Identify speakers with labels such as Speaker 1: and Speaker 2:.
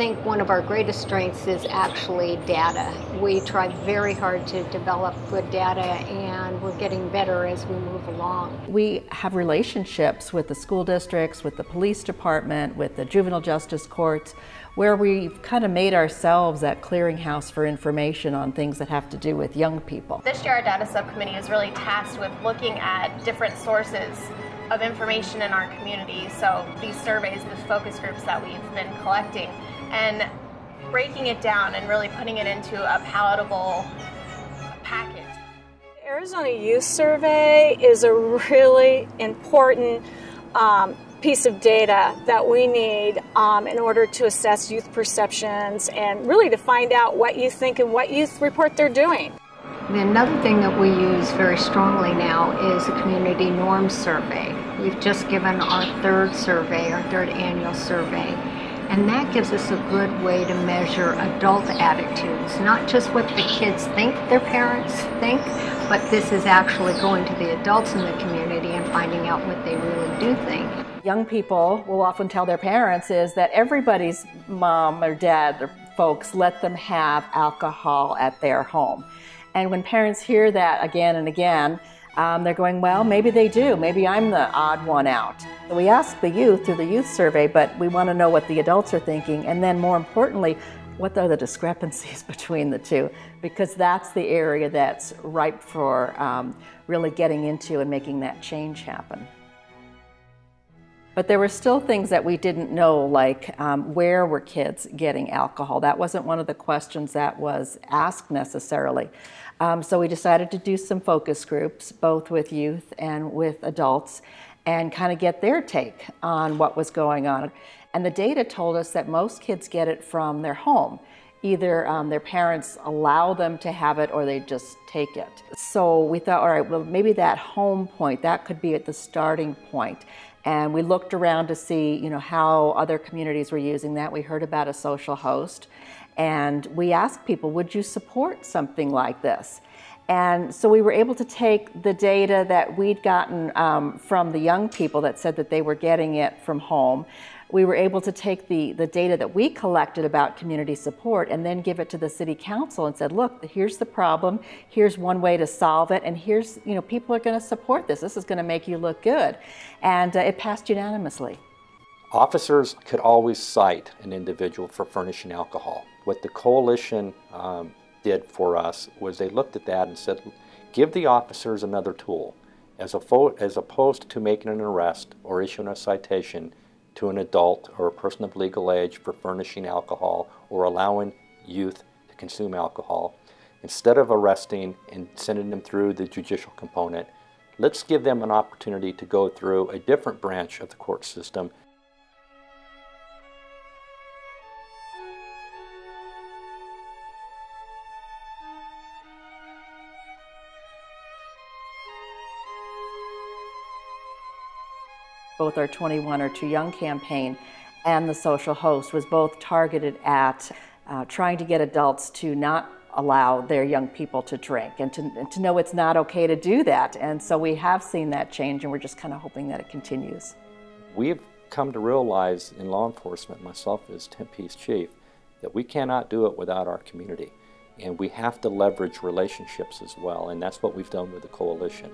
Speaker 1: think one of our greatest strengths is actually data. We try very hard to develop good data, and we're getting better as we move along.
Speaker 2: We have relationships with the school districts, with the police department, with the juvenile justice courts, where we've kind of made ourselves that clearinghouse for information on things that have to do with young people.
Speaker 3: This year our data subcommittee is really tasked with looking at different sources of information in our community. So these surveys, the focus groups that we've been collecting, and breaking it down and really putting it into a palatable package.
Speaker 4: The Arizona Youth Survey is a really important piece of data that we need in order to assess youth perceptions and really to find out what youth think and what youth report they're doing.
Speaker 1: Another thing that we use very strongly now is a community norms survey. We've just given our third annual survey, and that gives us a good way to measure adult attitudes, not just what the kids think their parents think, but this is actually going to the adults in the community and finding out what they really do think.
Speaker 2: Young people will often tell their parents is that everybody's mom or dad or folks let them have alcohol at their home. And when parents hear that again and again, they're going, well, maybe they do. Maybe I'm the odd one out. So we ask the youth through the youth survey, but we want to know what the adults are thinking, and then more importantly, what are the discrepancies between the two? Because that's the area that's ripe for really getting into and making that change happen. But there were still things that we didn't know, like where were kids getting alcohol? That wasn't one of the questions that was asked necessarily. So we decided to do some focus groups, both with youth and with adults, and kind of get their take on what was going on. And the data told us that most kids get it from their home. Either their parents allow them to have it or they just take it. So we thought, all right, well, maybe that home point, that could be at the starting point. And we looked around to see, how other communities were using that. We heard about a social host, and we asked people, would you support something like this? And so we were able to take the data that we'd gotten from the young people that said that they were getting it from home. We were able to take the data that we collected about community support and then give it to the city council and said, look, here's the problem, here's one way to solve it, and here's, people are going to support this. This is going to make you look good. And it passed unanimously.
Speaker 5: Officers could always cite an individual for furnishing alcohol. What the coalition did for us was they looked at that and said, give the officers another tool. As opposed to making an arrest or issuing a citation to an adult or a person of legal age for furnishing alcohol or allowing youth to consume alcohol, instead of arresting and sending them through the judicial component, let's give them an opportunity to go through a different branch of the court system.
Speaker 2: Both our 21 or Too Young campaign and the social host was both targeted at trying to get adults to not allow their young people to drink and to know it's not okay to do that. And so we have seen that change, and we're just kind of hoping that it continues.
Speaker 5: We've come to realize in law enforcement, myself as Tempe's chief, that we cannot do it without our community. And we have to leverage relationships as well, and that's what we've done with the coalition.